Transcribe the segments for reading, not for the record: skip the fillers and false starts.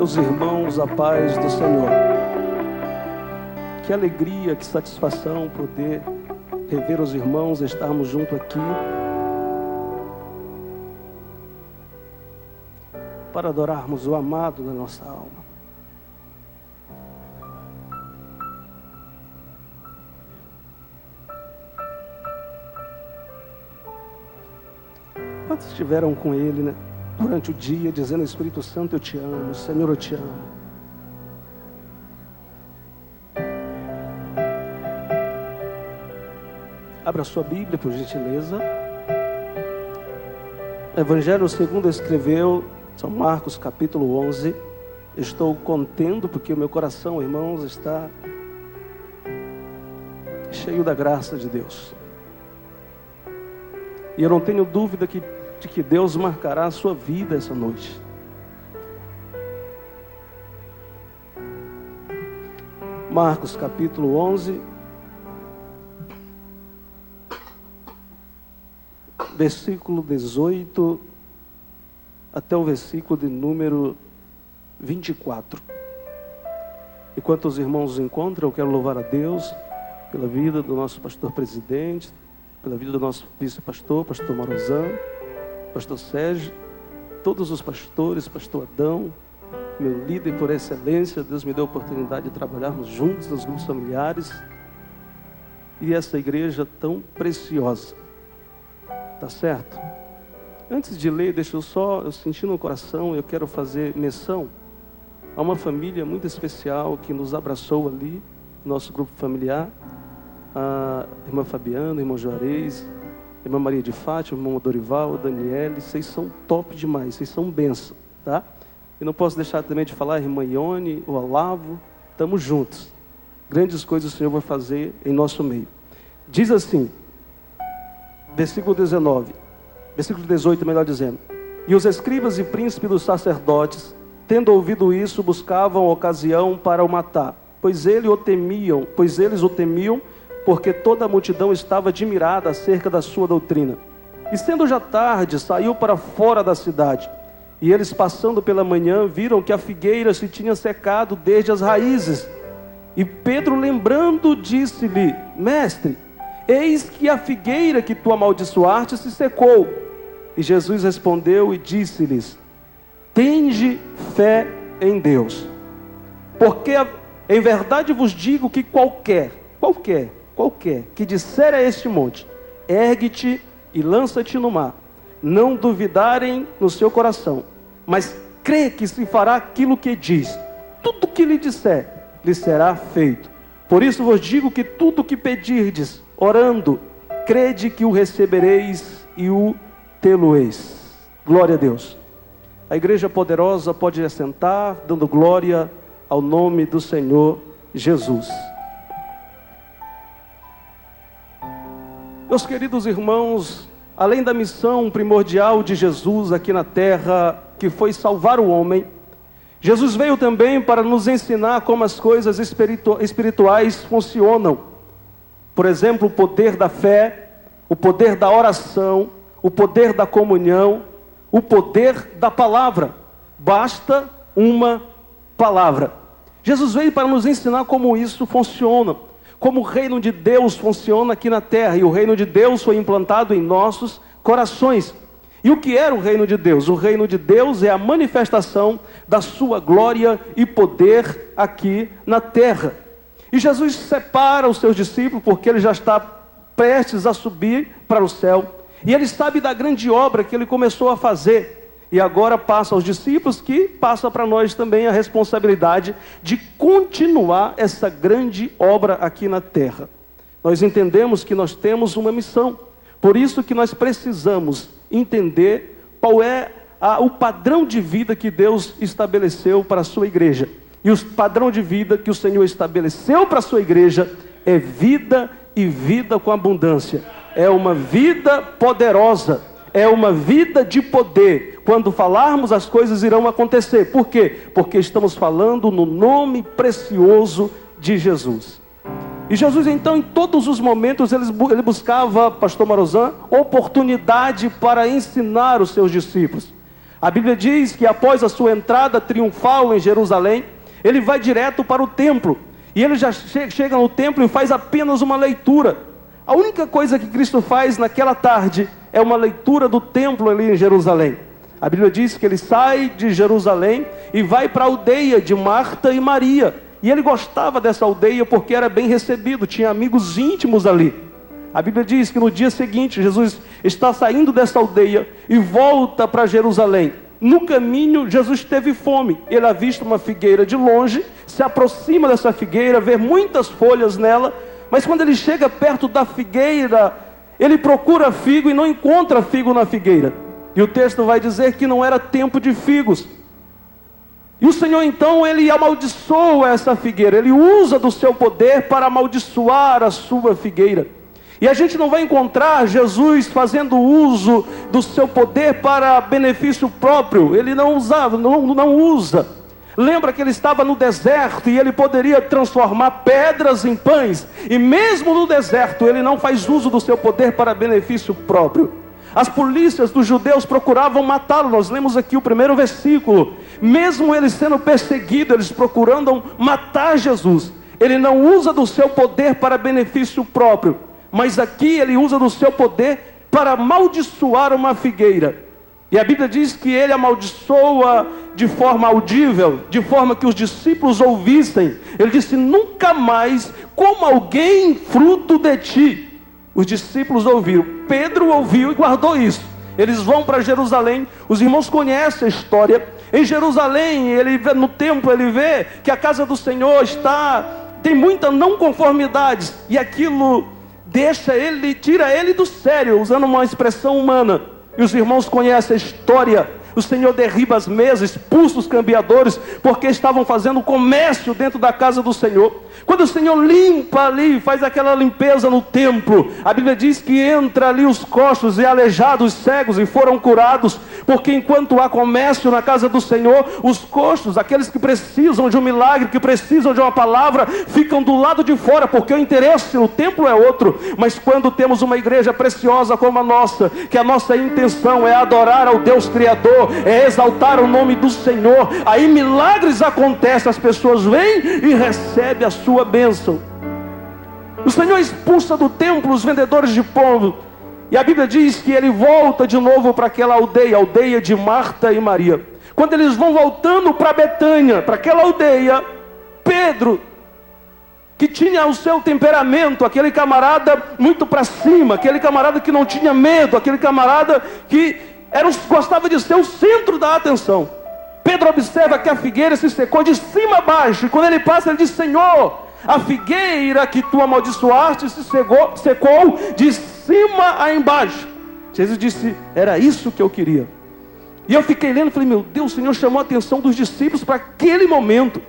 Meus irmãos, a paz do Senhor. Que alegria, que satisfação poder rever os irmãos, estarmos juntos aqui para adorarmos o amado da nossa alma. Quantos estiveram com Ele, né, durante o dia, dizendo: Espírito Santo, eu te amo, Senhor, eu te amo. Abra sua Bíblia, por gentileza. Evangelho segundo escreveu São Marcos, capítulo 11. Estou contendo porque o meu coração, irmãos, está cheio da graça de Deus. E eu não tenho dúvida de que Deus marcará a sua vida essa noite. Marcos capítulo 11, versículo 18 até o versículo de número 24. Enquanto os irmãos os encontram, eu quero louvar a Deus pela vida do nosso pastor presidente, pela vida do nosso vice-pastor, pastor Marozan, pastor Sérgio, todos os pastores, pastor Adão, meu líder por excelência. Deus me deu a oportunidade de trabalharmos juntos nos grupos familiares. E essa igreja tão preciosa. Tá certo? Antes de ler, eu senti no coração, eu quero fazer menção a uma família muito especial que nos abraçou ali, nosso grupo familiar. A irmã Fabiana, irmão Juarez, irmã Maria de Fátima, irmão Dorival, Daniele, vocês são top demais, vocês são bênção, tá? E não posso deixar também de falar a irmã Ione, o Olavo, estamos juntos. Grandes coisas o Senhor vai fazer em nosso meio. Diz assim, versículo 18, melhor dizendo: E os escribas e príncipes dos sacerdotes, tendo ouvido isso, buscavam ocasião para o matar, pois eles o temiam, porque toda a multidão estava admirada acerca da sua doutrina. E sendo já tarde, saiu para fora da cidade. E eles, passando pela manhã, viram que a figueira se tinha secado desde as raízes. E Pedro, lembrando, disse-lhe: Mestre, eis que a figueira que tu amaldiçoaste se secou. E Jesus respondeu e disse-lhes: Tende fé em Deus. Porque em verdade vos digo que qualquer que disser a este monte: ergue-te e lança-te no mar, não duvidarem no seu coração, mas crê que se fará aquilo que diz, tudo que lhe disser, lhe será feito. Por isso vos digo que tudo o que pedirdes, orando, crede que o recebereis e o tê-lo-eis. Glória a Deus. A igreja poderosa pode assentar, dando glória ao nome do Senhor Jesus. Meus queridos irmãos, além da missão primordial de Jesus aqui na terra, que foi salvar o homem, Jesus veio também para nos ensinar como as coisas espirituais funcionam. Por exemplo, o poder da fé, o poder da oração, o poder da comunhão, o poder da palavra. Basta uma palavra. Jesus veio para nos ensinar como isso funciona, como o reino de Deus funciona aqui na terra. E o reino de Deus foi implantado em nossos corações. E o que era o reino de Deus? O reino de Deus é a manifestação da sua glória e poder aqui na terra. E Jesus separa os seus discípulos, porque ele já está prestes a subir para o céu. E ele sabe da grande obra que ele começou a fazer. E agora passa aos discípulos, que passa para nós também a responsabilidade de continuar essa grande obra aqui na terra. Nós entendemos que nós temos uma missão. Por isso que nós precisamos entender qual é o padrão de vida que Deus estabeleceu para a sua igreja. E o padrão de vida que o Senhor estabeleceu para a sua igreja é vida e vida com abundância. É uma vida poderosa, é uma vida de poder. Quando falarmos, as coisas irão acontecer. Por quê? Porque estamos falando no nome precioso de Jesus. E Jesus, então, em todos os momentos, ele buscava, pastor Marozan, oportunidade para ensinar os seus discípulos. A Bíblia diz que após a sua entrada triunfal em Jerusalém, ele vai direto para o templo. E ele já chega no templo e faz apenas uma leitura. A única coisa que Cristo faz naquela tarde é uma leitura do templo ali em Jerusalém. A Bíblia diz que ele sai de Jerusalém e vai para a aldeia de Marta e Maria. E ele gostava dessa aldeia porque era bem recebido, tinha amigos íntimos ali. A Bíblia diz que no dia seguinte, Jesus está saindo dessa aldeia e volta para Jerusalém. No caminho, Jesus teve fome. Ele avista uma figueira de longe, se aproxima dessa figueira, vê muitas folhas nela, mas quando ele chega perto da figueira, ele procura figo e não encontra figo na figueira. E o texto vai dizer que não era tempo de figos. E o Senhor então, ele amaldiçoa essa figueira, ele usa do seu poder para amaldiçoar a sua figueira. E a gente não vai encontrar Jesus fazendo uso do seu poder para benefício próprio. Ele não usava, não usa. Lembra que ele estava no deserto e ele poderia transformar pedras em pães. E mesmo no deserto ele não faz uso do seu poder para benefício próprio. As polícias dos judeus procuravam matá-lo. Nós lemos aqui o primeiro versículo. Mesmo ele sendo perseguido, eles procurando matar Jesus. Ele não usa do seu poder para benefício próprio. Mas aqui ele usa do seu poder para amaldiçoar uma figueira. E a Bíblia diz que ele amaldiçoa de forma audível, de forma que os discípulos ouvissem. Ele disse: nunca mais coma alguém fruto de ti. Os discípulos ouviram. Pedro ouviu e guardou isso. Eles vão para Jerusalém. Os irmãos conhecem a história. Em Jerusalém, no templo, ele vê que a casa do Senhor tem muita não conformidade. E aquilo tira ele do sério, usando uma expressão humana. E os irmãos conhecem a história. O Senhor derriba as mesas, expulsa os cambiadores, porque estavam fazendo comércio dentro da casa do Senhor. Quando o Senhor limpa ali, faz aquela limpeza no templo, a Bíblia diz que entra ali os coxos e aleijados, cegos, e foram curados. Porque enquanto há comércio na casa do Senhor, os coxos, aqueles que precisam de um milagre, que precisam de uma palavra, ficam do lado de fora, porque o interesse no templo é outro. Mas quando temos uma igreja preciosa como a nossa, que a nossa intenção é adorar ao Deus Criador, é exaltar o nome do Senhor, aí milagres acontecem, as pessoas vêm e recebem a sua bênção. O Senhor expulsa do templo os vendedores de pão, e a Bíblia diz que ele volta de novo para aquela aldeia, a aldeia de Marta e Maria. Quando eles vão voltando para Betânia, para aquela aldeia, Pedro, que tinha o seu temperamento, aquele camarada muito para cima, aquele camarada que não tinha medo, aquele camarada que gostava de ser o centro da atenção. Pedro observa que a figueira se secou de cima a baixo, e quando ele passa, ele diz: Senhor, a figueira que tu amaldiçoaste se secou de cima a embaixo. Jesus disse: era isso que eu queria. E eu fiquei lendo e falei: meu Deus, o Senhor chamou a atenção dos discípulos para aquele momento.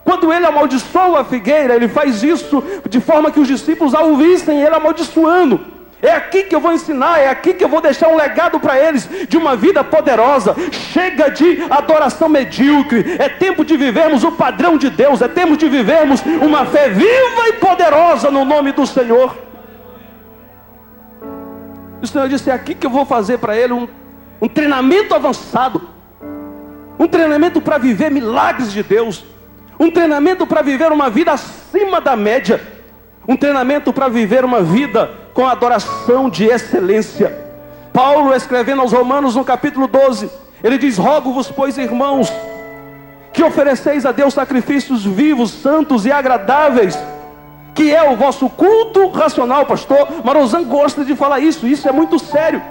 Quando ele amaldiçoa a figueira, ele faz isso de forma que os discípulos a ouvissem ele amaldiçoando. É aqui que eu vou ensinar, é aqui que eu vou deixar um legado para eles, de uma vida poderosa. Chega de adoração medíocre. É tempo de vivermos o padrão de Deus. É tempo de vivermos uma fé viva e poderosa no nome do Senhor. O Senhor disse: é aqui que eu vou fazer para ele um treinamento avançado, um treinamento para viver milagres de Deus, um treinamento para viver uma vida acima da média, um treinamento para viver uma vida com adoração de excelência. Paulo, escrevendo aos Romanos no capítulo 12, ele diz: rogo-vos, pois, irmãos, que ofereceis a Deus sacrifícios vivos, santos e agradáveis, que é o vosso culto racional. Pastor Marozan gosta de falar isso é muito sério.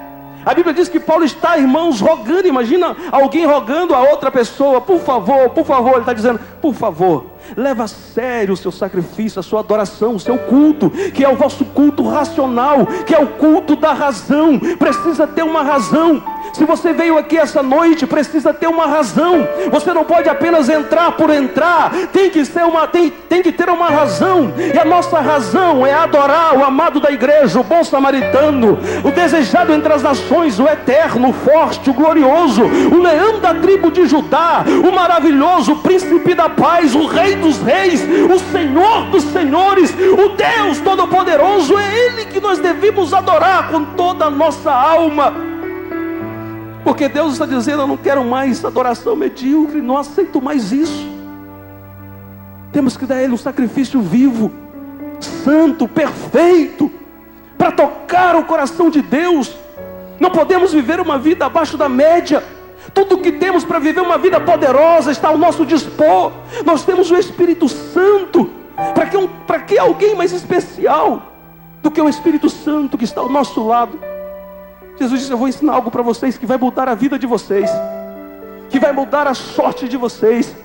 A Bíblia diz que Paulo está, irmãos, rogando. Imagina alguém rogando a outra pessoa: por favor, ele está dizendo: por favor, leva a sério o seu sacrifício, a sua adoração, o seu culto, que é o vosso culto racional, que é o culto da razão. Precisa ter uma razão. Se você veio aqui essa noite, precisa ter uma razão. Você não pode apenas entrar por entrar. Tem que ter uma razão. E a nossa razão é adorar o amado da igreja, o bom samaritano, o desejado entre as nações, o eterno, o forte, o glorioso, o leão da tribo de Judá, o maravilhoso, o príncipe da paz, o rei dos reis, o Senhor dos senhores, o Deus todo-poderoso. É Ele que nós devemos adorar com toda a nossa alma. Porque Deus está dizendo: eu não quero mais adoração medíocre, não aceito mais isso. Temos que dar a Ele um sacrifício vivo, santo, perfeito, para tocar o coração de Deus. Não podemos viver uma vida abaixo da média. Tudo que temos para viver uma vida poderosa está ao nosso dispor. Nós temos o Espírito Santo. Para que alguém mais especial do que o Espírito Santo que está ao nosso lado? Jesus disse: eu vou ensinar algo para vocês que vai mudar a vida de vocês, que vai mudar a sorte de vocês,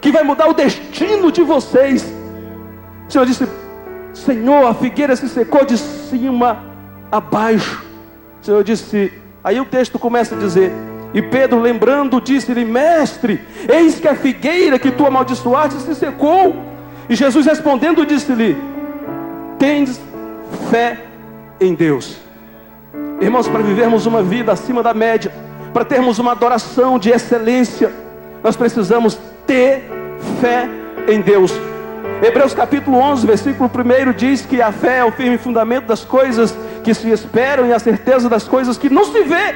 que vai mudar o destino de vocês. O Senhor disse: Senhor, a figueira se secou de cima a baixo. O Senhor disse, aí o texto começa a dizer: e Pedro, lembrando, disse-lhe: mestre, eis que a figueira que tu amaldiçoaste se secou. E Jesus respondendo disse-lhe: tens fé em Deus. Irmãos, para vivermos uma vida acima da média, para termos uma adoração de excelência, nós precisamos ter fé em Deus. Hebreus capítulo 11, versículo 1 diz que a fé é o firme fundamento das coisas que se esperam e a certeza das coisas que não se vê.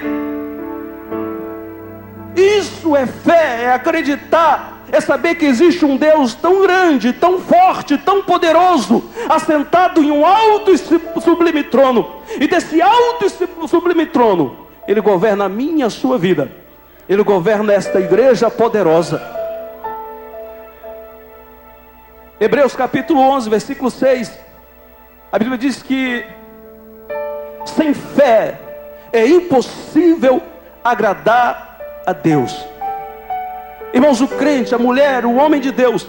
Isso é fé, é acreditar, é saber que existe um Deus tão grande, tão forte, tão poderoso, assentado em um alto e sublime trono. E desse alto e sublime trono, Ele governa a minha e a sua vida. Ele governa esta igreja poderosa. Hebreus capítulo 11, versículo 6. A Bíblia diz que sem fé é impossível agradar a Deus. Irmãos, o crente, a mulher, o homem de Deus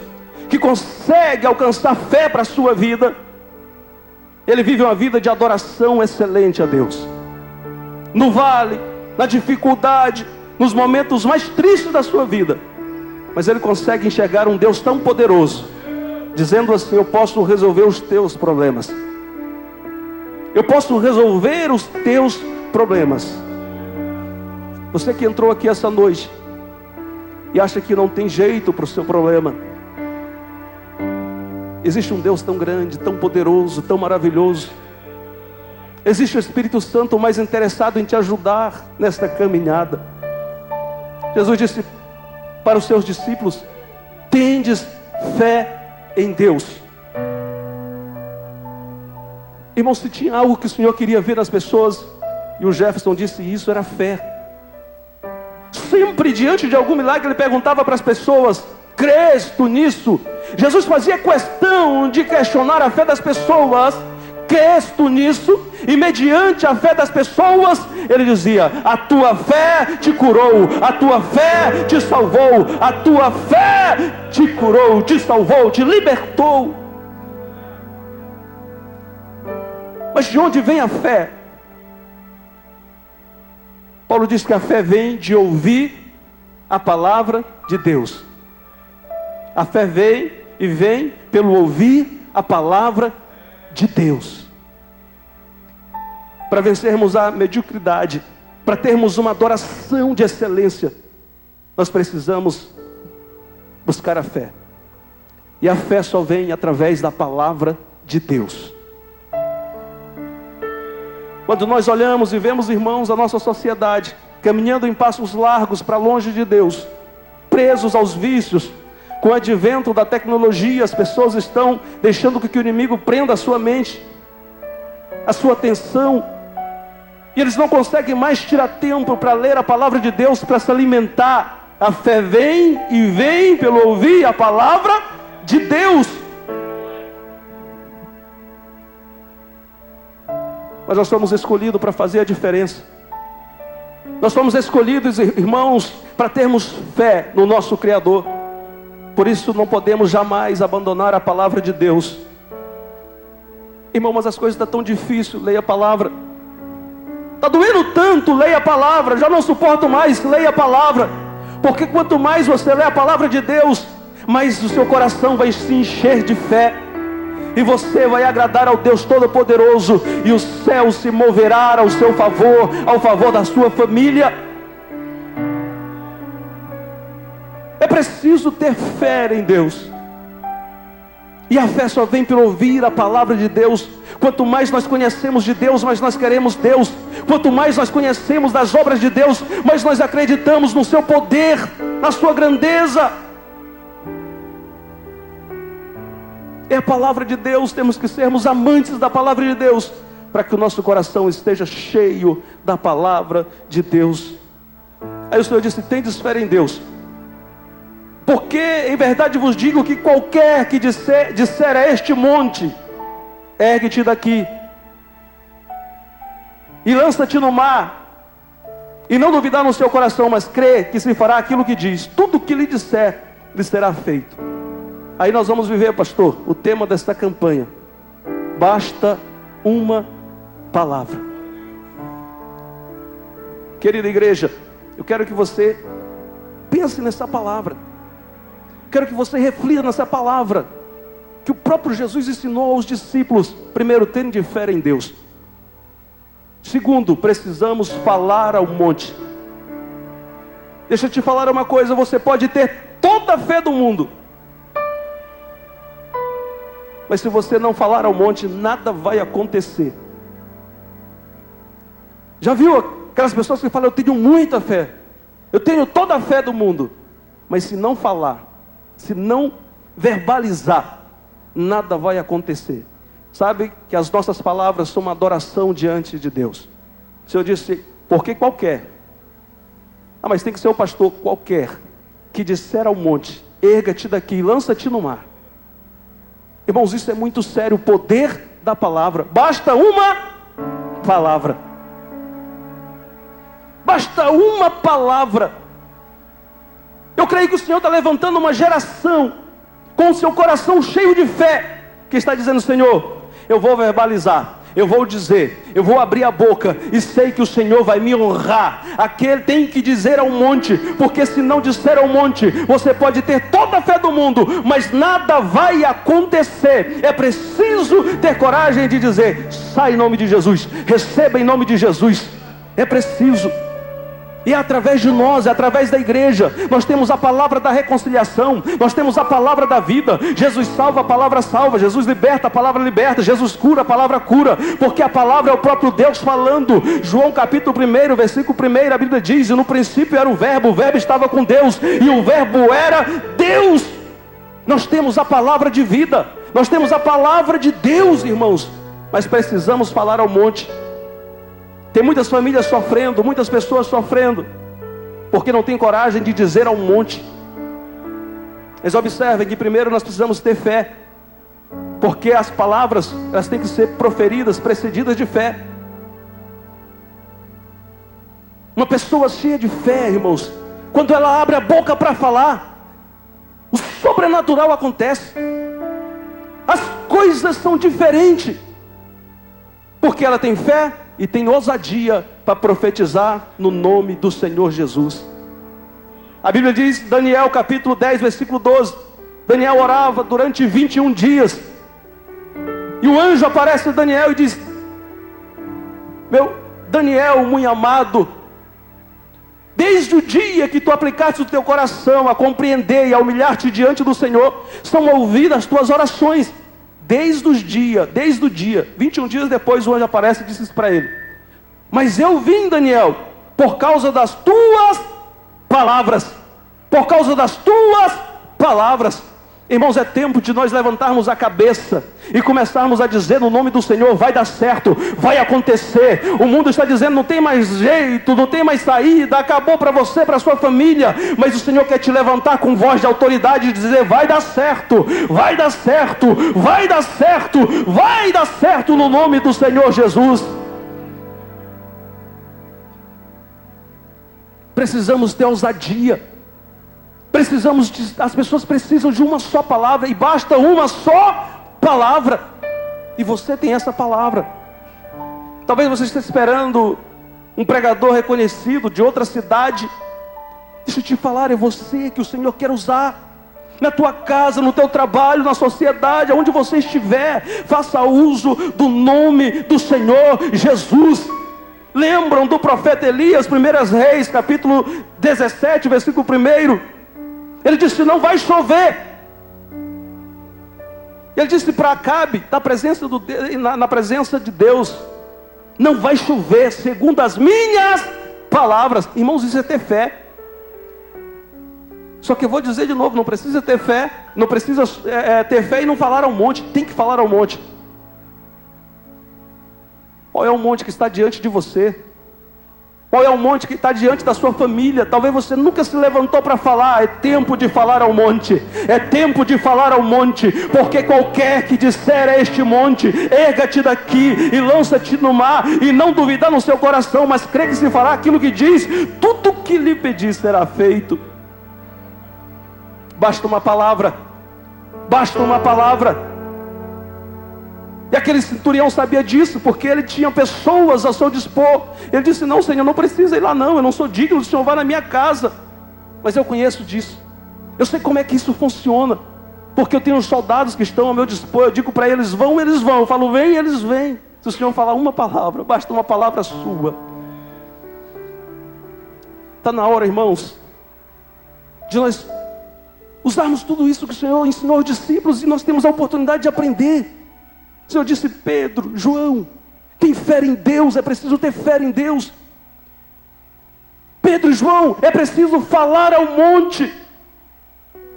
que consegue alcançar fé para a sua vida, ele vive uma vida de adoração excelente a Deus. No vale, na dificuldade, nos momentos mais tristes da sua vida, mas ele consegue enxergar um Deus tão poderoso, dizendo assim: eu posso resolver os teus problemas, eu posso resolver os teus problemas. Você que entrou aqui essa noite e acha que não tem jeito para o seu problema, existe um Deus tão grande, tão poderoso, tão maravilhoso. Existe o Espírito Santo mais interessado em te ajudar nesta caminhada. Jesus disse para os seus discípulos: tendes fé em Deus. Irmão, se tinha algo que o Senhor queria ver nas pessoas, e o Jefferson disse isso, era fé. Sempre diante de algum milagre ele perguntava para as pessoas: crês tu nisso? Jesus fazia questão de questionar a fé das pessoas: crês tu nisso? E mediante a fé das pessoas, ele dizia: a tua fé te curou, a tua fé te salvou, a tua fé te curou, te salvou, te libertou. Mas de onde vem a fé? Paulo diz que a fé vem de ouvir a palavra de Deus. A fé vem pelo ouvir a palavra de Deus. Para vencermos a mediocridade, para termos uma adoração de excelência, nós precisamos buscar a fé. E a fé só vem através da palavra de Deus. Quando nós olhamos e vemos, irmãos, a nossa sociedade caminhando em passos largos para longe de Deus, presos aos vícios, com o advento da tecnologia, as pessoas estão deixando que o inimigo prenda a sua mente, a sua atenção, e eles não conseguem mais tirar tempo para ler a palavra de Deus, para se alimentar. A fé vem pelo ouvir a palavra de Deus. Mas nós somos escolhidos para fazer a diferença. Nós somos escolhidos, irmãos, para termos fé no nosso Criador. Por isso não podemos jamais abandonar a palavra de Deus. Irmão, mas as coisas estão tão difíceis. Leia a palavra. Está doendo tanto, leia a palavra. Já não suporto mais, leia a palavra. Porque quanto mais você lê a palavra de Deus, mais o seu coração vai se encher de fé. E você vai agradar ao Deus Todo-Poderoso, e o céu se moverá ao seu favor, ao favor da sua família. É preciso ter fé em Deus. E a fé só vem por ouvir a palavra de Deus. Quanto mais nós conhecemos de Deus, mais nós queremos Deus. Quanto mais nós conhecemos das obras de Deus, mais nós acreditamos no seu poder, na sua grandeza. É a palavra de Deus, temos que sermos amantes da palavra de Deus, para que o nosso coração esteja cheio da palavra de Deus. Aí o Senhor disse: tendes fé em Deus, porque em verdade vos digo que qualquer que disser a este monte: ergue-te daqui e lança-te no mar, e não duvidar no seu coração, mas crê que se fará aquilo que diz, tudo que lhe disser, lhe será feito. Aí nós vamos viver, pastor, o tema desta campanha: basta uma palavra. Querida igreja, eu quero que você pense nessa palavra. Quero que você reflita nessa palavra que o próprio Jesus ensinou aos discípulos. Primeiro, tende fé em Deus. Segundo, precisamos falar ao monte. Deixa eu te falar uma coisa: você pode ter toda a fé do mundo, mas se você não falar ao monte, nada vai acontecer. Já viu aquelas pessoas que falam: eu tenho muita fé, eu tenho toda a fé do mundo, mas se não falar, se não verbalizar, nada vai acontecer. Sabe que as nossas palavras são uma adoração diante de Deus. O Senhor disse: porque qualquer, mas tem que ser o pastor, qualquer que disser ao monte: erga-te daqui e lança-te no mar. Irmãos, isso é muito sério, o poder da palavra. Basta uma palavra. Basta uma palavra. Eu creio que o Senhor está levantando uma geração com o seu coração cheio de fé, que está dizendo: Senhor, eu vou verbalizar, eu vou dizer, eu vou abrir a boca, e sei que o Senhor vai me honrar. Aquele tem que dizer ao monte, porque se não disser ao monte, você pode ter toda a fé do mundo, mas nada vai acontecer. É preciso ter coragem de dizer: sai em nome de Jesus, receba em nome de Jesus. É preciso. E é através de nós, é através da igreja. Nós temos a palavra da reconciliação, nós temos a palavra da vida. Jesus salva, a palavra salva. Jesus liberta, a palavra liberta. Jesus cura, a palavra cura, porque a palavra é o próprio Deus falando. João capítulo 1, versículo 1, a Bíblia diz: no princípio era o verbo estava com Deus, e o verbo era Deus. Nós temos a palavra de vida, nós temos a palavra de Deus, irmãos, mas precisamos falar ao monte. Tem muitas famílias sofrendo, muitas pessoas sofrendo, porque não tem coragem de dizer ao monte. Mas observem que primeiro nós precisamos ter fé, porque as palavras, elas têm que ser proferidas, precedidas de fé. Uma pessoa cheia de fé, irmãos, quando ela abre a boca para falar, o sobrenatural acontece. As coisas são diferentes, porque ela tem fé e tem ousadia para profetizar no nome do Senhor Jesus. A Bíblia diz, Daniel capítulo 10, versículo 12, Daniel orava durante 21 dias, e o anjo aparece a Daniel e diz: meu Daniel, muito amado, desde o dia que tu aplicaste o teu coração a compreender e a humilhar-te diante do Senhor, são ouvidas as tuas orações. Desde o dia, 21 dias depois o anjo aparece e disse isso para ele: mas eu vim, Daniel, por causa das tuas palavras. Por causa das tuas palavras. Irmãos, é tempo de nós levantarmos a cabeça e começarmos a dizer no nome do Senhor: vai dar certo, vai acontecer. O mundo está dizendo: não tem mais jeito, não tem mais saída, acabou para você, para sua família. Mas o Senhor quer te levantar com voz de autoridade e dizer: vai dar certo, vai dar certo, vai dar certo, vai dar certo no nome do Senhor Jesus. Precisamos ter ousadia. As pessoas precisam de uma só palavra, e basta uma só palavra. E você tem essa palavra. Talvez você esteja esperando um pregador reconhecido de outra cidade. Deixa eu te falar, é você que o Senhor quer usar. Na tua casa, no teu trabalho, na sociedade, aonde você estiver, faça uso do nome do Senhor Jesus. Lembram do profeta Elias, 1 Reis, capítulo 17, versículo 1. Ele disse: não vai chover. Ele disse para Acabe, na presença de Deus: não vai chover segundo as minhas palavras. Irmãos, isso é ter fé. Só que eu vou dizer de novo, não precisa ter fé, não precisa ter fé e não falar ao monte, tem que falar ao monte. Qual é o monte que está diante de você? Qual é o monte que está diante da sua família? Talvez você nunca se levantou para falar. É tempo de falar ao monte. É tempo de falar ao monte. Porque qualquer que disser a este monte: erga-te daqui e lança-te no mar, e não duvidar no seu coração, mas crê que se falar aquilo que diz, tudo que lhe pedir será feito. Basta uma palavra. Basta uma palavra. E aquele centurião sabia disso, porque ele tinha pessoas ao seu dispor. Ele disse: não, Senhor, não precisa ir lá não, eu não sou digno, o Senhor vai na minha casa. Mas eu conheço disso, eu sei como é que isso funciona, porque eu tenho soldados que estão ao meu dispor. Eu digo para eles: vão, eles vão. Eu falo: vem, eles vêm. Se o Senhor falar uma palavra, basta uma palavra sua. Está na hora, irmãos, de nós usarmos tudo isso que o Senhor ensinou aos discípulos, e nós temos a oportunidade de aprender. O Senhor disse: Pedro, João, tem fé em Deus, é preciso ter fé em Deus. Pedro e João, é preciso falar ao monte.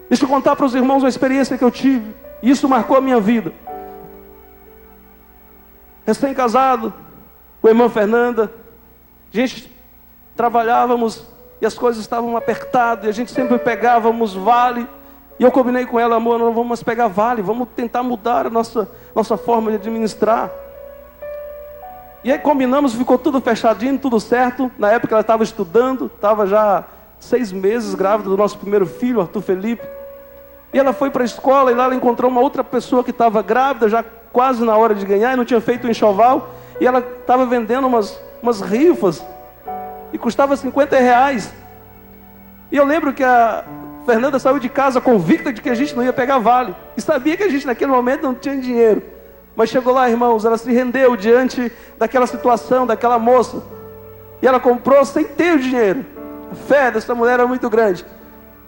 Deixa eu contar para os irmãos uma experiência que eu tive, e isso marcou a minha vida. Recém-casado, com a irmã Fernanda, a gente trabalhávamos e as coisas estavam apertadas, e a gente sempre pegávamos vale. E eu combinei com ela: amor, não vamos mais pegar vale, vamos tentar mudar a nossa forma de administrar. E aí combinamos, ficou tudo fechadinho, tudo certo. Na época ela estava estudando, estava já 6 meses grávida do nosso primeiro filho, Arthur Felipe. E ela foi para a escola, e lá ela encontrou uma outra pessoa que estava grávida, já quase na hora de ganhar, e não tinha feito o enxoval. E ela estava vendendo umas rifas, e custava R$50. E eu lembro que a Fernanda saiu de casa convicta de que a gente não ia pegar vale, e sabia que a gente naquele momento não tinha dinheiro. Mas chegou lá, irmãos, ela se rendeu diante daquela situação, daquela moça, e ela comprou sem ter o dinheiro. A fé dessa mulher era muito grande.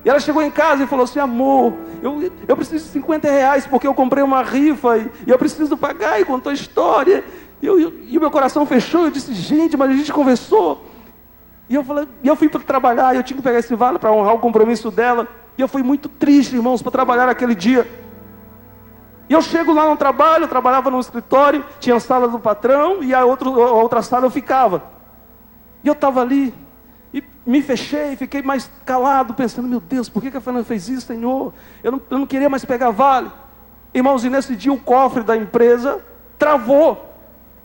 E ela chegou em casa e falou assim: amor, eu preciso de R$50, porque eu comprei uma rifa, e eu preciso pagar. E contou a história, e o meu coração fechou. Eu disse: gente, mas a gente conversou. E eu fui para trabalhar, e eu tinha que pegar esse vale para honrar o compromisso dela. E eu fui muito triste, irmãos, para trabalhar aquele dia. E eu chego lá no trabalho, eu trabalhava no escritório, tinha a sala do patrão, e a outra sala eu ficava. E eu estava ali, e me fechei, fiquei mais calado, pensando: meu Deus, por que a Fernanda fez isso, Senhor? Eu não queria mais pegar vale. Irmãos, e nesse dia o cofre da empresa travou.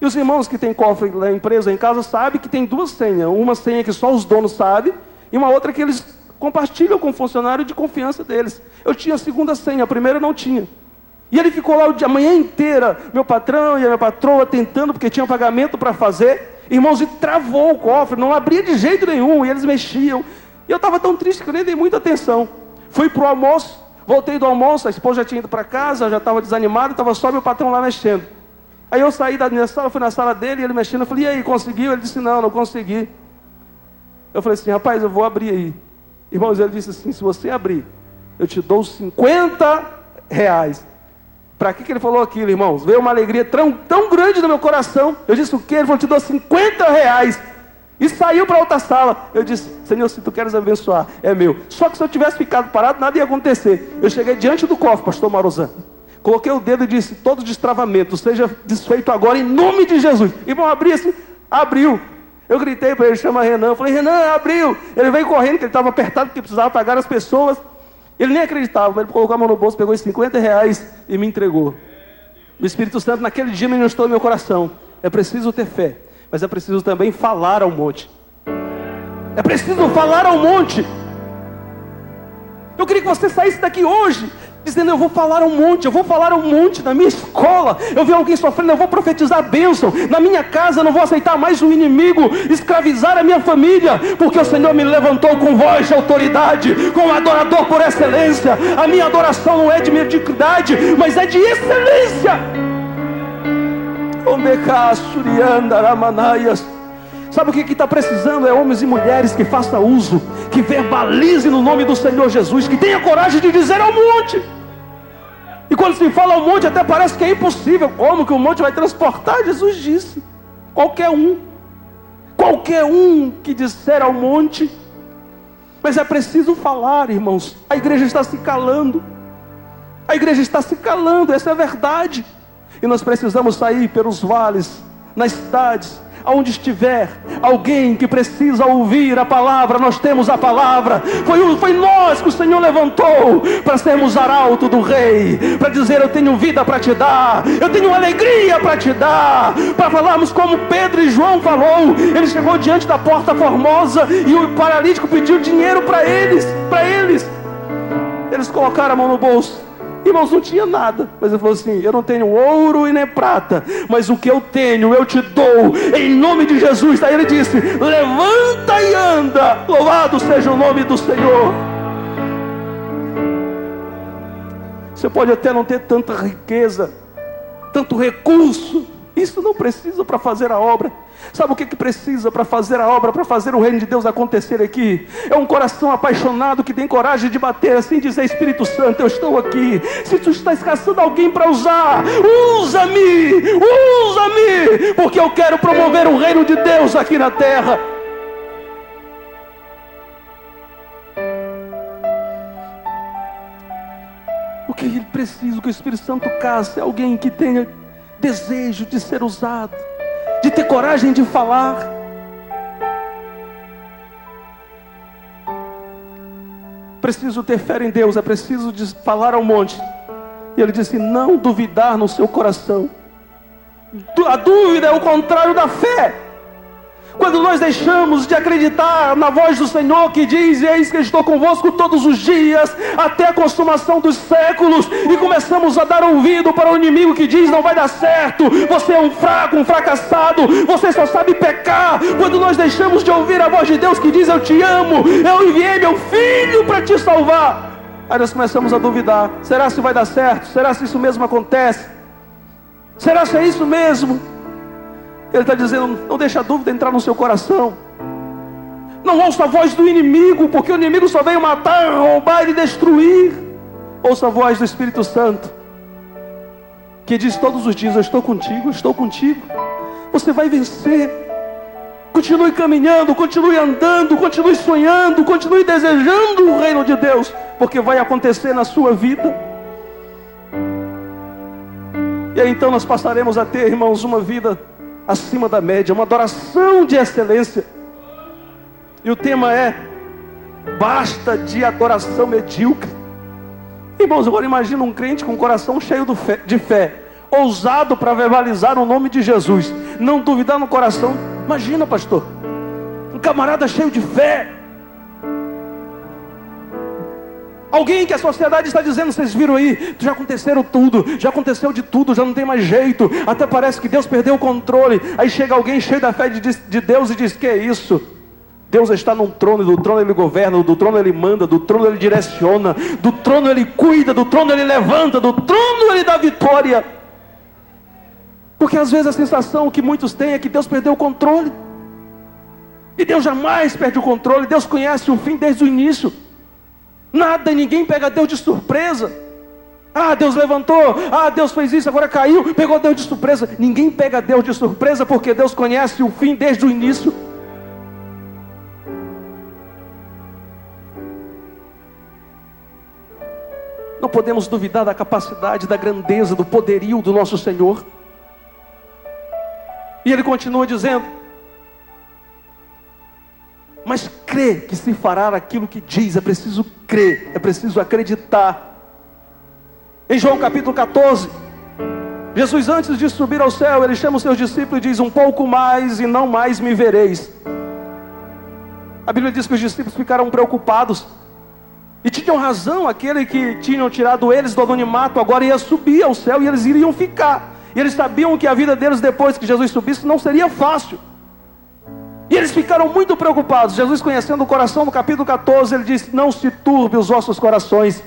E os irmãos que têm cofre da empresa em casa sabem que tem 2 senhas. Uma senha que só os donos sabem, e uma outra que eles compartilham com o funcionário de confiança deles. Eu tinha a segunda senha, a primeira não tinha. E ele ficou lá a manhã inteira, meu patrão e a minha patroa, tentando, porque tinha pagamento para fazer. Irmãos, e travou o cofre, não abria de jeito nenhum, e eles mexiam. E eu estava tão triste que eu nem dei muita atenção. Fui para o almoço, voltei do almoço, a esposa já tinha ido para casa, já estava desanimada, estava só meu patrão lá mexendo. Aí eu saí da minha sala, fui na sala dele, e ele mexendo. Eu falei: e aí, conseguiu? Ele disse: não consegui. Eu falei assim: rapaz, eu vou abrir aí. Irmãos, ele disse assim: se você abrir, eu te dou R$50. Para que ele falou aquilo, irmãos? Veio uma alegria tão grande no meu coração. Eu disse: o quê? Ele falou: te dou R$50. E saiu para outra sala. Eu disse: Senhor, se tu queres abençoar, é meu. Só que se eu tivesse ficado parado, nada ia acontecer. Eu cheguei diante do cofre, pastor Marozan, coloquei o dedo e disse: todo destravamento seja desfeito agora em nome de Jesus. E vão abrir assim, abriu. Eu gritei para ele: chama Renan. Eu falei: Renan, abriu. Ele veio correndo, que ele estava apertado, porque precisava pagar as pessoas. Ele nem acreditava, mas ele colocou a mão no bolso, pegou os R$50 e me entregou. O Espírito Santo naquele dia ministrou no meu coração: é preciso ter fé, mas é preciso também falar ao monte. É preciso falar ao monte. Eu queria que você saísse daqui hoje dizendo: eu vou falar ao monte, eu vou falar ao monte na minha escola. Eu vi alguém sofrendo, eu vou profetizar a bênção. Na minha casa eu não vou aceitar mais o inimigo escravizar a minha família, porque o Senhor me levantou com voz de autoridade, como adorador por excelência. A minha adoração não é de mediocridade, mas é de excelência. Sabe o que está precisando? É homens e mulheres que façam uso, que verbalizem no nome do Senhor Jesus, que tenha coragem de dizer ao monte: E quando se fala ao monte, até parece que é impossível. Como que o monte vai transportar? Jesus disse: qualquer um que disser ao monte. Mas é preciso falar, irmãos. A igreja está se calando. A igreja está se calando, essa é a verdade. E nós precisamos sair pelos vales, nas cidades, aonde estiver alguém que precisa ouvir a palavra. Nós temos a palavra. Foi nós que o Senhor levantou para sermos arauto do rei, para dizer: eu tenho vida para te dar, eu tenho alegria para te dar, para falarmos como Pedro e João falou. Ele chegou diante da porta formosa e o paralítico pediu dinheiro para eles. Eles colocaram a mão no bolso. Irmãos, não tinha nada, mas ele falou assim: eu não tenho ouro e nem prata, mas o que eu tenho eu te dou, em nome de Jesus. Daí ele disse: levanta e anda, louvado seja o nome do Senhor. Você pode até não ter tanta riqueza, tanto recurso, isso não precisa para fazer a obra. Sabe o que precisa para fazer a obra, para fazer o reino de Deus acontecer aqui? É um coração apaixonado que tem coragem de bater assim e dizer: Espírito Santo, eu estou aqui. Se tu estás caçando alguém para usar, usa-me, porque eu quero promover o reino de Deus aqui na terra. O que ele precisa, que o Espírito Santo caça, é alguém que tenha desejo de ser usado, de ter coragem de falar. Preciso ter fé em Deus, é preciso falar ao monte. E ele disse: não duvidar no seu coração. A dúvida é o contrário da fé. Quando nós deixamos de acreditar na voz do Senhor que diz: eis que estou convosco todos os dias, até a consumação dos séculos, e começamos a dar ouvido para o inimigo que diz: não vai dar certo, você é um fraco, um fracassado, você só sabe pecar. Quando nós deixamos de ouvir a voz de Deus que diz: eu te amo, eu enviei meu filho para te salvar, aí nós começamos a duvidar: será se vai dar certo? Será se isso mesmo acontece? Será se é isso mesmo? Ele está dizendo: não deixa a dúvida entrar no seu coração. Não ouça a voz do inimigo, porque o inimigo só veio matar, roubar e destruir. Ouça a voz do Espírito Santo, que diz todos os dias: eu estou contigo, eu estou contigo. Você vai vencer. Continue caminhando, continue andando, continue sonhando, continue desejando o reino de Deus, porque vai acontecer na sua vida. E aí então nós passaremos a ter, irmãos, uma vida acima da média, uma adoração de excelência. E o tema é: basta de adoração medíocre. Irmãos, agora imagina um crente com um coração cheio de fé, ousado para verbalizar o nome de Jesus, não duvidar no coração. Imagina, pastor, um camarada cheio de fé, alguém que a sociedade está dizendo: vocês viram aí, já aconteceram tudo, já aconteceu de tudo, já não tem mais jeito, até parece que Deus perdeu o controle. Aí chega alguém cheio da fé de Deus e diz: que é isso? Deus está num trono, e do trono Ele governa, do trono Ele manda, do trono Ele direciona, do trono Ele cuida, do trono Ele levanta, do trono Ele dá vitória. Porque às vezes a sensação que muitos têm é que Deus perdeu o controle. E Deus jamais perde o controle. Deus conhece o fim desde o início. Nada e ninguém pega Deus de surpresa. Ah, Deus levantou, ah, Deus fez isso, agora caiu, pegou Deus de surpresa. Ninguém pega Deus de surpresa, porque Deus conhece o fim desde o início. Não podemos duvidar da capacidade, da grandeza, do poderio do nosso Senhor. E ele continua dizendo: mas crê que se fará aquilo que diz. É preciso crer, é preciso acreditar. Em João capítulo 14, Jesus, antes de subir ao céu, ele chama os seus discípulos e diz: um pouco mais e não mais me vereis. A Bíblia diz que os discípulos ficaram preocupados, e tinham razão. Aquele que tinham tirado eles do anonimato agora ia subir ao céu, e eles iriam ficar. E eles sabiam que a vida deles depois que Jesus subisse não seria fácil. E eles ficaram muito preocupados. Jesus, conhecendo o coração, no capítulo 14, ele disse: não se turbe os vossos corações.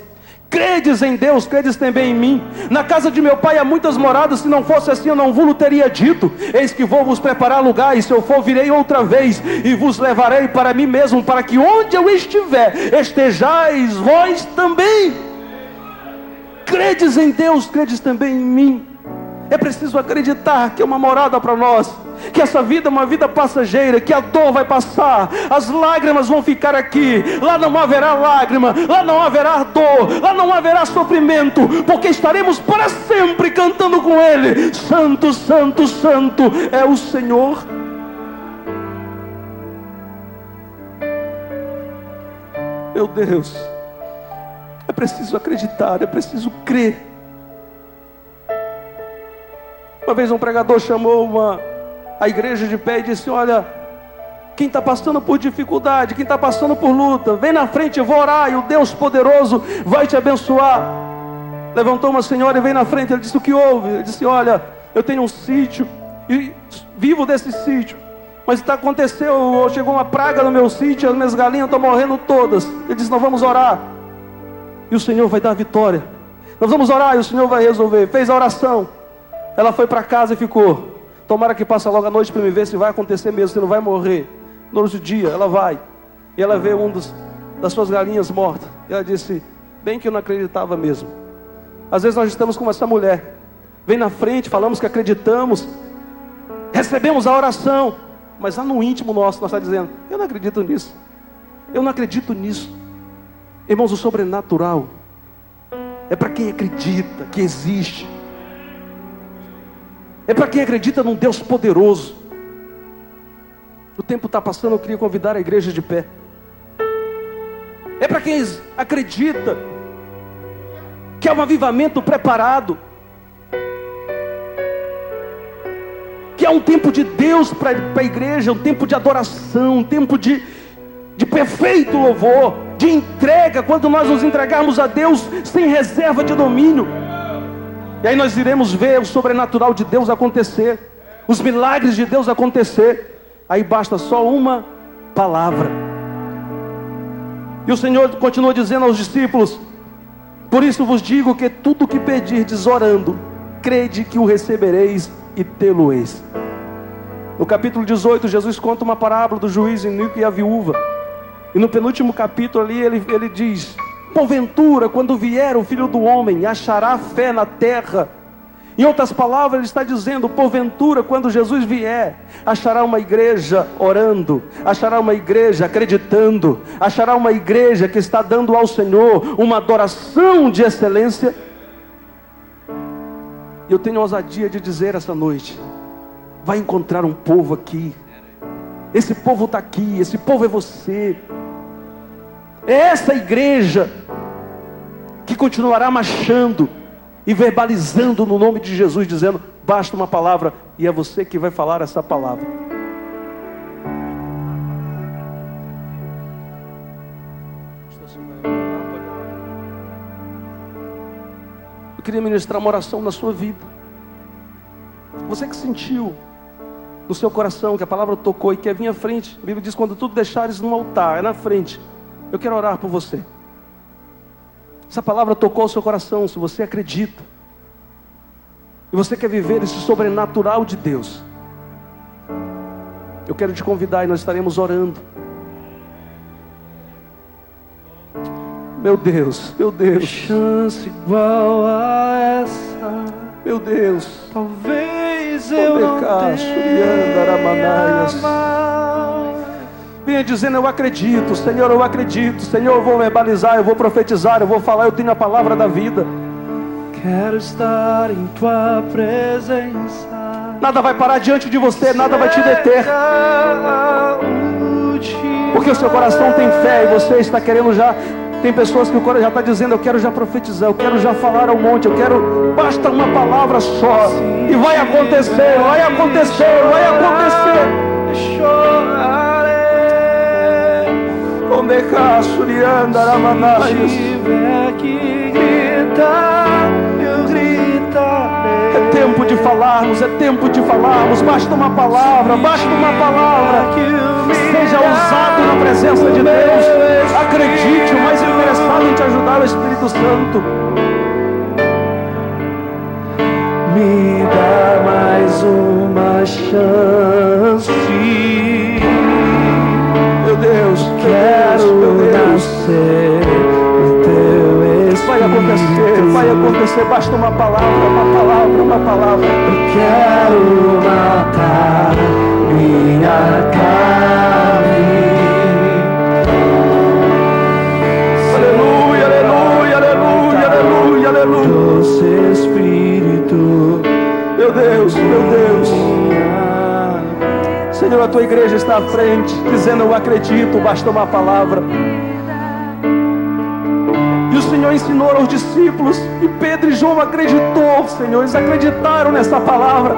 Credes em Deus, credes também em mim. Na casa de meu pai há muitas moradas. Se não fosse assim, eu não vos teria dito. Eis que vou vos preparar lugar, e se eu for, virei outra vez, e vos levarei para mim mesmo, para que onde eu estiver, estejais vós também. Credes em Deus, credes também em mim. É preciso acreditar que é uma morada para nós, que essa vida é uma vida passageira, que a dor vai passar, as lágrimas vão ficar aqui. Lá não haverá lágrima, lá não haverá dor, lá não haverá sofrimento, porque estaremos para sempre cantando com Ele: Santo, Santo, Santo é o Senhor. Meu Deus, é preciso acreditar, é preciso crer. Uma vez um pregador chamou a igreja de pé e disse: olha, quem está passando por dificuldade, quem está passando por luta, vem na frente, eu vou orar e o Deus poderoso vai te abençoar. Levantou uma senhora e veio na frente. Ele disse: o que houve? Ele disse: olha, eu tenho um sítio e vivo desse sítio, mas aconteceu, chegou uma praga no meu sítio, as minhas galinhas estão morrendo todas. Ele disse: nós vamos orar e o Senhor vai dar a vitória. Nós vamos orar e o Senhor vai resolver. Fez a oração. Ela foi para casa e ficou. Tomara que passe logo a noite para me ver se vai acontecer mesmo, se não vai morrer. No outro dia ela vai e ela vê das suas galinhas mortas. E ela disse: bem que eu não acreditava mesmo. Às vezes nós estamos como essa mulher. Vem na frente, falamos que acreditamos, recebemos a oração, mas lá no íntimo nosso nós estamos dizendo: eu não acredito nisso, eu não acredito nisso. Irmãos, o sobrenatural é para quem acredita que existe. É para quem acredita num Deus poderoso. O tempo está passando, eu queria convidar a igreja de pé. É para quem acredita que é um avivamento preparado, que é um tempo de Deus para a igreja, um tempo de adoração, um tempo de perfeito louvor, de entrega, quando nós nos entregarmos a Deus sem reserva de domínio. E aí nós iremos ver o sobrenatural de Deus acontecer, os milagres de Deus acontecer. Aí basta só uma palavra. E o Senhor continua dizendo aos discípulos: por isso vos digo que tudo o que pedirdes orando, crede que o recebereis e tê-lo-eis. No capítulo 18, Jesus conta uma parábola do juiz iníquo e a viúva. E no penúltimo capítulo ali ele diz: porventura, quando vier o Filho do Homem, achará fé na terra? Em outras palavras, ele está dizendo: porventura, quando Jesus vier, achará uma igreja orando, achará uma igreja acreditando, achará uma igreja que está dando ao Senhor uma adoração de excelência? E eu tenho a ousadia de dizer essa noite: vai encontrar um povo aqui. Esse povo está aqui, esse povo é você. É essa igreja que continuará marchando e verbalizando no nome de Jesus, dizendo: basta uma palavra, e é você que vai falar essa palavra. Eu queria ministrar uma oração na sua vida. Você que sentiu no seu coração que a palavra tocou e quer vir à frente. A Bíblia diz: quando tudo deixares no altar, é na frente. Eu quero orar por você. Essa palavra tocou o seu coração, se você acredita e você quer viver esse sobrenatural de Deus, eu quero te convidar e nós estaremos orando. Meu Deus, meu Deus, chance igual a essa, meu Deus, talvez eu não tenha. Venha dizendo: eu acredito, Senhor, eu acredito, Senhor, eu vou verbalizar, eu vou profetizar, eu vou falar, eu tenho a palavra da vida. Quero estar em tua presença. Nada vai parar diante de você, nada vai te deter, porque o seu coração tem fé e você está querendo já. Tem pessoas que o coração já está dizendo: eu quero já profetizar, eu quero já falar ao monte, eu quero, basta uma palavra só, e vai acontecer, vai acontecer, vai acontecer. Onde tiver que gritar, eu gritarei. é tempo de falarmos, é tempo de falarmos. Basta uma palavra, basta uma palavra. Seja ousado na presença de Deus. Acredite, o mais interessado em te ajudar é o Espírito Santo. Me dá mais uma chance. Meu Deus, Quero meu Deus, nascer no teu Espírito. vai acontecer, vai acontecer. Basta uma palavra, uma palavra, uma palavra. Eu quero matar minha carne. Aleluia, aleluia, aleluia, aleluia, aleluia. Doce Espírito, Meu Deus, meu Deus. Senhor, a tua igreja está à frente, dizendo: eu acredito, basta uma palavra. E o Senhor ensinou aos discípulos, e Pedro e João acreditou, Senhor, eles acreditaram nessa palavra.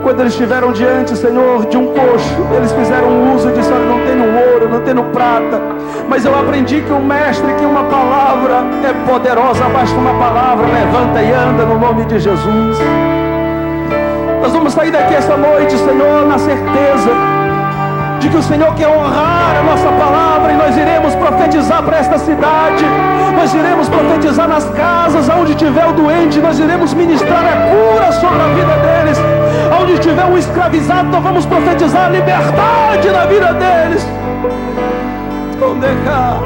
Quando eles estiveram diante, Senhor, de um coxo, eles fizeram uso e disseram: não tenho ouro, não tenho prata, mas eu aprendi que o mestre, que uma palavra é poderosa, basta uma palavra, levanta e anda no nome de Jesus. Nós vamos sair daqui essa noite, Senhor, na certeza de que o Senhor quer honrar a nossa palavra, e nós iremos profetizar para esta cidade, nós iremos profetizar nas casas, aonde tiver o doente, nós iremos ministrar a cura sobre a vida deles, aonde tiver um escravizado, nós vamos profetizar a liberdade na vida deles. Onde cá,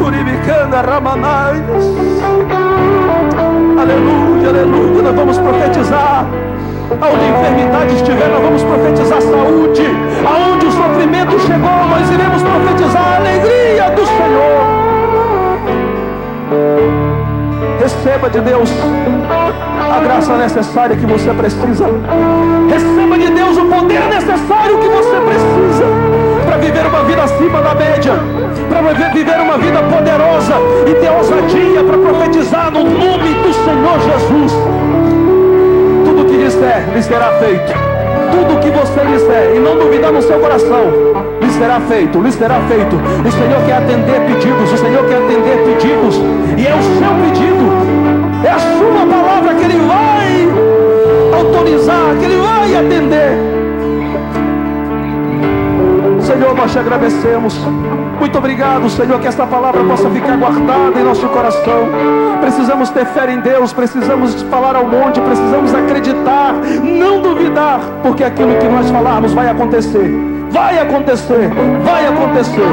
Turibicana, Ramanais, aleluia, aleluia, nós vamos profetizar. Aonde a enfermidade estiver, nós vamos profetizar saúde. Aonde o sofrimento chegou, nós iremos profetizar a alegria do Senhor. Receba de Deus a graça necessária que você precisa. Receba de Deus o poder necessário que você precisa para viver uma vida acima da média, para viver uma vida poderosa e ter ousadia para profetizar no nome do Senhor Jesus. Tudo que disser, lhe será feito. Tudo que você disser e não duvidar no seu coração, lhe será feito, lhe será feito. O Senhor quer atender pedidos, o Senhor quer atender pedidos, e é o seu pedido, é a sua palavra que Ele vai autorizar, que Ele vai atender. Senhor, nós te agradecemos. Muito obrigado, Senhor, que esta palavra possa ficar guardada em nosso coração. Precisamos ter fé em Deus, precisamos falar ao monte, precisamos acreditar, não duvidar, porque aquilo que nós falarmos vai acontecer, vai acontecer, vai acontecer.